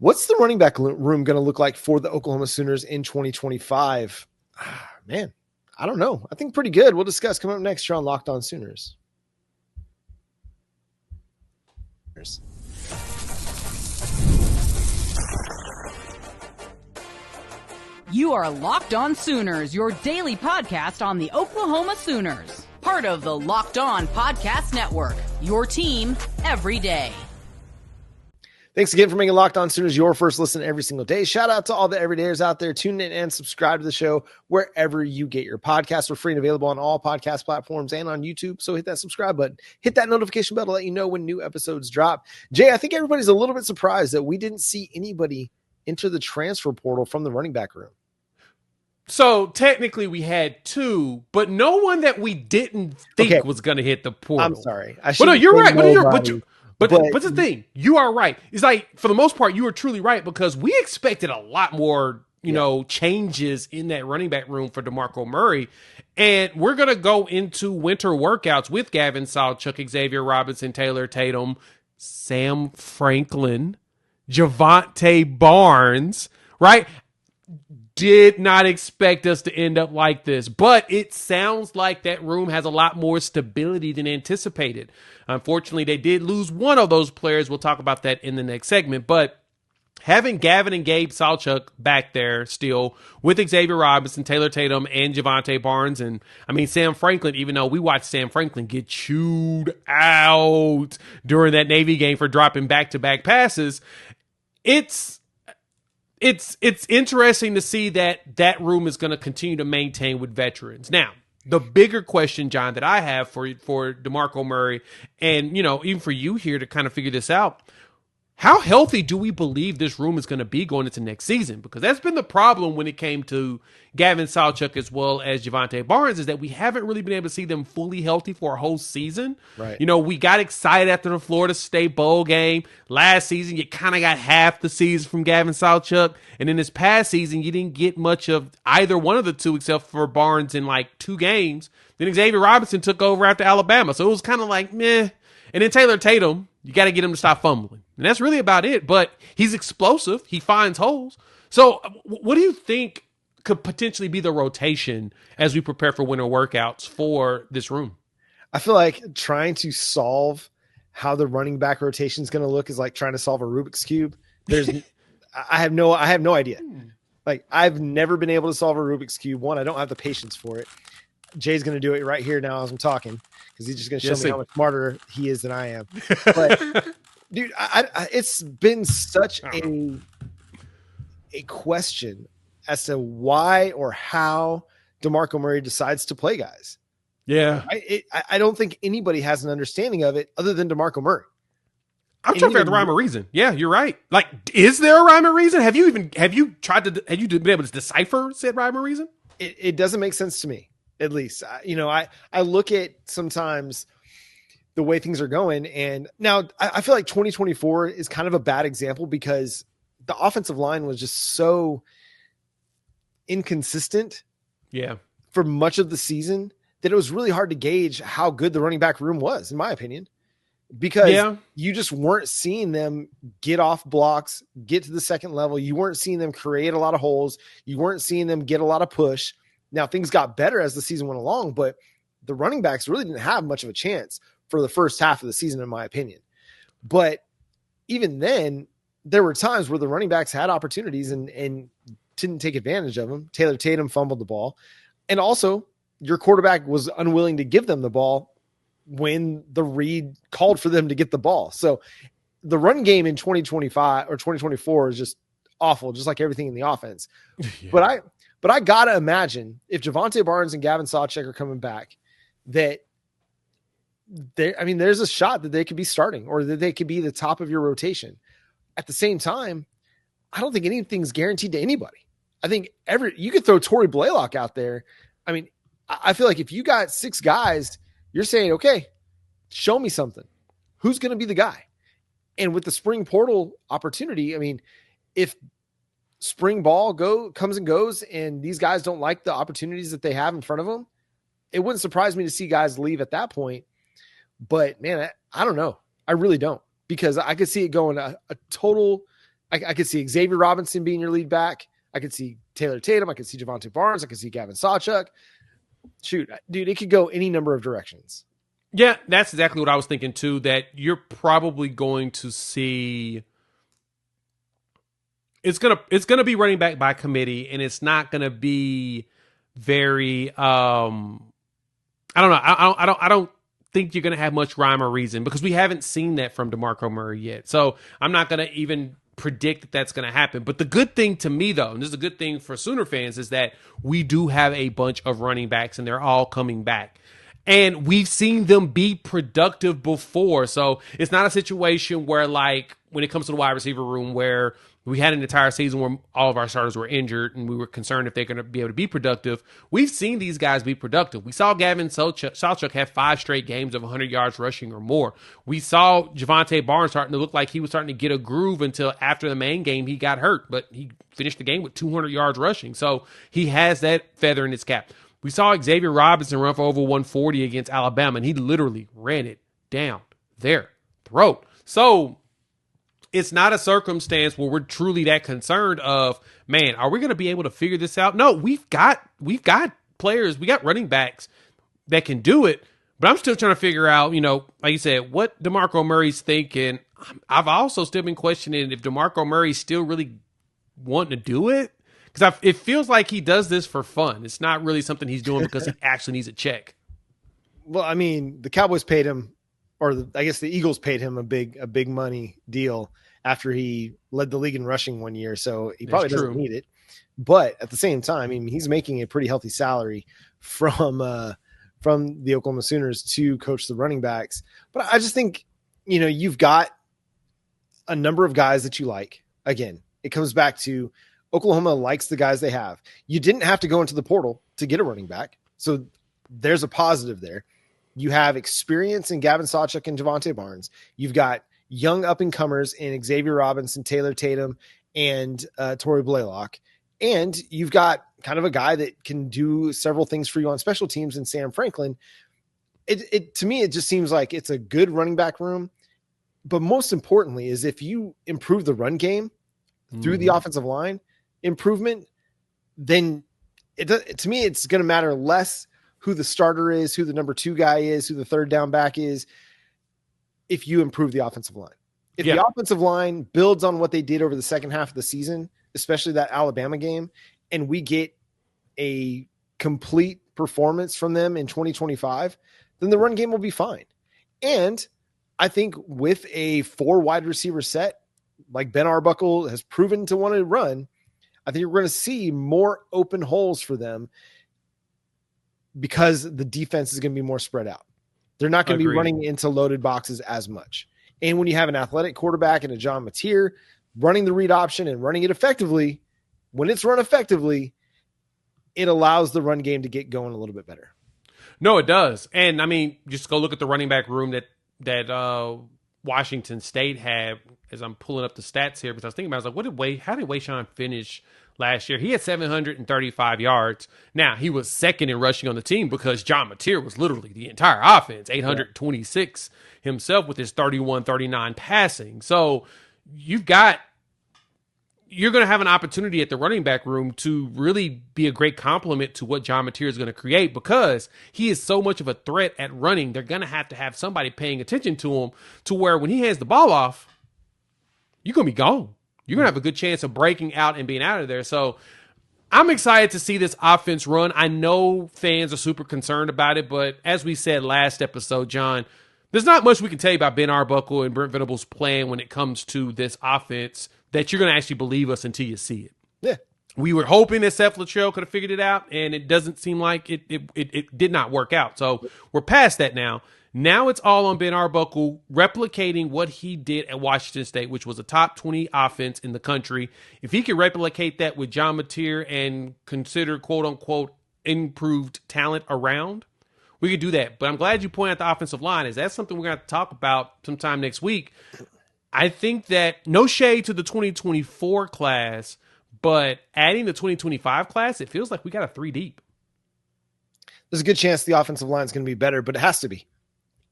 What's the running back room going to look like for the Oklahoma Sooners in 2025? Man, I don't know. I think pretty good. We'll discuss coming up next here on Locked On Sooners. You are Locked On Sooners, your daily podcast on the Oklahoma Sooners. Part of the Locked On Podcast Network, your team every day. Thanks again for making Locked On Sooners your first listen every single day. Shout out to all the everydayers out there. Tune in and subscribe to the show wherever you get your podcasts. We're free and available on all podcast platforms and on YouTube. So hit that subscribe button. Hit that notification bell to let you know when new episodes drop. Jay, I think everybody's a little bit surprised that we didn't see anybody enter the transfer portal from the running back room. So technically we had two, but no one that we didn't think was going to hit the portal. I'm sorry. But no, you're right. But the thing, you are right. It's like, for the most part, you are truly right, because we expected a lot more, you know, changes in that running back room for DeMarco Murray. And we're going to go into winter workouts with Gavin, Sawchuck, Xavier, Robinson, Taylor, Tatum, Sam Franklin, Javonte Barnes, right? Did not expect us to end up like this, but it sounds like that room has a lot more stability than anticipated. Unfortunately, they did lose one of those players. We'll talk about that in the next segment, but having Gavin and Gabe Sawchuck back there still with Xavier Robinson, Taylor Tatum, and Javonte Barnes, and I mean Sam Franklin, even though we watched Sam Franklin get chewed out during that Navy game for dropping back-to-back passes, it's interesting to see that room is going to continue to maintain with veterans. Now, the bigger question, John, that I have for DeMarco Murray, and, you know, even for you here to kind of figure this out, how healthy do we believe this room is going to be going into next season? Because that's been the problem when it came to Gavin Sawchuck as well as Javonte Barnes, is that we haven't really been able to see them fully healthy for a whole season. Right. You know, we got excited after the Florida State Bowl game. Last season, you kind of got half the season from Gavin Sawchuck. And in this past season, you didn't get much of either one of the two except for Barnes in like 2 games. Then Xavier Robinson took over after Alabama. So it was kind of like, meh. And then Taylor Tatum, you got to get him to stop fumbling. And that's really about it. But he's explosive. He finds holes. So what do you think could potentially be the rotation as we prepare for winter workouts for this room? I feel like trying to solve how the running back rotation is going to look is like trying to solve a Rubik's Cube. I have no idea. Like, I've never been able to solve a Rubik's Cube. One, I don't have the patience for it. Jay's going to do it right here now as I'm talking, because he's just going to show me how much smarter he is than I am. But dude, it's been such a question as to why or how DeMarco Murray decides to play guys. Yeah. I don't think anybody has an understanding of it other than DeMarco Murray. I'm trying to figure out the rhyme or reason. Yeah, you're right. Like, is there a rhyme or reason? Have you been able to decipher said rhyme or reason? It doesn't make sense to me, at least. I look at sometimes the way things are going, and now I feel like 2024 is kind of a bad example because the offensive line was just so inconsistent for much of the season that it was really hard to gauge how good the running back room was, in my opinion, because you just weren't seeing them get off blocks, get to the second level. You weren't seeing them create a lot of holes. You weren't seeing them get a lot of push. Now things got better as the season went along, but the running backs really didn't have much of a chance for the first half of the season, in my opinion. But even then, there were times where the running backs had opportunities and didn't take advantage of them. Taylor Tatum fumbled the ball. And also, your quarterback was unwilling to give them the ball when the read called for them to get the ball. So the run game in 2025 or 2024 is just awful, just like everything in the offense. Yeah. But I got to imagine if Javonte Barnes and Gavin Sawchuck are coming back, that there's a shot that they could be starting or that they could be the top of your rotation. At the same time, I don't think anything's guaranteed to anybody. I think you could throw Torrey Blaylock out there. I mean, I feel like if you got 6 guys, you're saying, okay, show me something. Who's going to be the guy? And with the spring portal opportunity, I mean, if spring ball comes and goes and these guys don't like the opportunities that they have in front of them, it wouldn't surprise me to see guys leave at that point. But man, I don't know. I really don't, because I could see it going a total I could see Xavier Robinson being your lead back. I could see Taylor Tatum. I could see Javonte Barnes. I could see Gavin Sawchuck. Shoot, dude, it could go any number of directions. Yeah, that's exactly what I was thinking too, that you're probably going to see it's gonna be running back by committee, and it's not gonna be very I don't know. I don't think you're gonna have much rhyme or reason because we haven't seen that from DeMarco Murray yet. So I'm not gonna even predict that that's going to happen. But the good thing to me, though, and this is a good thing for Sooner fans, is that we do have a bunch of running backs and they're all coming back. And we've seen them be productive before. So it's not a situation where, like, when it comes to the wide receiver room, where we had an entire season where all of our starters were injured and we were concerned if they're going to be able to be productive. We've seen these guys be productive. We saw Gavin Sawchuck have 5 straight games of 100 yards rushing or more. We saw Javonte Barnes starting to look like he was starting to get a groove until after the main game he got hurt, but he finished the game with 200 yards rushing. So he has that feather in his cap. We saw Xavier Robinson run for over 140 against Alabama, and he literally ran it down their throat. So it's not a circumstance where we're truly that concerned of, man, are we going to be able to figure this out? No, we've got players, we got running backs that can do it, but I'm still trying to figure out, like you said, what DeMarco Murray's thinking. I've also still been questioning if DeMarco Murray's still really wanting to do it, because it feels like he does this for fun. It's not really something he's doing because he actually needs a check. Well, I mean, the Cowboys paid him, or I guess the Eagles paid him a big money deal after he led the league in rushing one year. So he probably doesn't need it. But at the same time, I mean, he's making a pretty healthy salary from the Oklahoma Sooners to coach the running backs. But I just think, you've got a number of guys that you like. Again, it comes back to Oklahoma likes the guys they have. You didn't have to go into the portal to get a running back. So there's a positive there. You have experience in Gavin Sawchuck and Javonte Barnes. You've got young up-and-comers in Xavier Robinson, Taylor Tatum, and Torrey Blaylock. And you've got kind of a guy that can do several things for you on special teams in Sam Franklin. To me, it just seems like it's a good running back room. But most importantly is if you improve the run game through the offensive line improvement, then to me, it's going to matter less who the starter is, who the number 2 guy is, who the third down back is, if you improve the offensive line. If the offensive line builds on what they did over the second half of the season, especially that Alabama game, and we get a complete performance from them in 2025, then the run game will be fine. And I think with a 4 wide receiver set, like Ben Arbuckle has proven to want to run, I think we're going to see more open holes for them because the defense is going to be more spread out. They're not going to be running into loaded boxes as much. And when you have an athletic quarterback and a John Mateer running the read option and running it effectively, when it's run effectively, it allows the run game to get going a little bit better. No, it does. And I mean, just go look at the running back room that Washington State had. As I'm pulling up the stats here, because I was thinking about, I was like, how did Wayshawn finish last year? He had 735 yards. Now, he was second in rushing on the team because John Mateer was literally the entire offense, 826 himself with his 31-39 passing. So you're going to have an opportunity at the running back room to really be a great complement to what John Mateer is going to create, because he is so much of a threat at running. They're going to have somebody paying attention to him, to where when he hands the ball off, you're going to be gone. You're going to have a good chance of breaking out and being out of there. So I'm excited to see this offense run. I know fans are super concerned about it, but as we said last episode, John, there's not much we can tell you about Ben Arbuckle and Brent Venables' plan when it comes to this offense that you're going to actually believe us until you see it. Yeah. We were hoping that Seth Luttrell could have figured it out, and it doesn't seem like it did not work out. So we're past that now. Now it's all on Ben Arbuckle replicating what he did at Washington State, which was a top 20 offense in the country. If he can replicate that with John Mateer and consider quote-unquote improved talent around, we could do that. But I'm glad you pointed out the offensive line, as that's something we're going to have to talk about sometime next week. I think that, no shade to the 2024 class, but adding the 2025 class, it feels like we got a 3 deep. There's a good chance the offensive line is going to be better, but it has to be.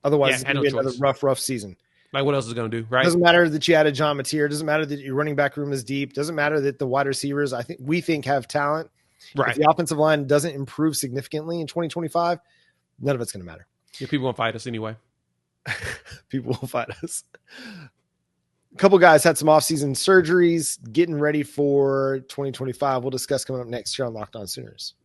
Otherwise, it's going to be another rough season. Like, what else is it going to do, right? Doesn't matter that you added John Mateer. Doesn't matter that your running back room is deep. Doesn't matter that the wide receivers, we think have talent. Right. If the offensive line doesn't improve significantly in 2025, none of it's going to matter. Yeah, people won't fight us anyway. People will fight us. A couple guys had some offseason surgeries, getting ready for 2025. We'll discuss coming up next here on Locked On Sooners.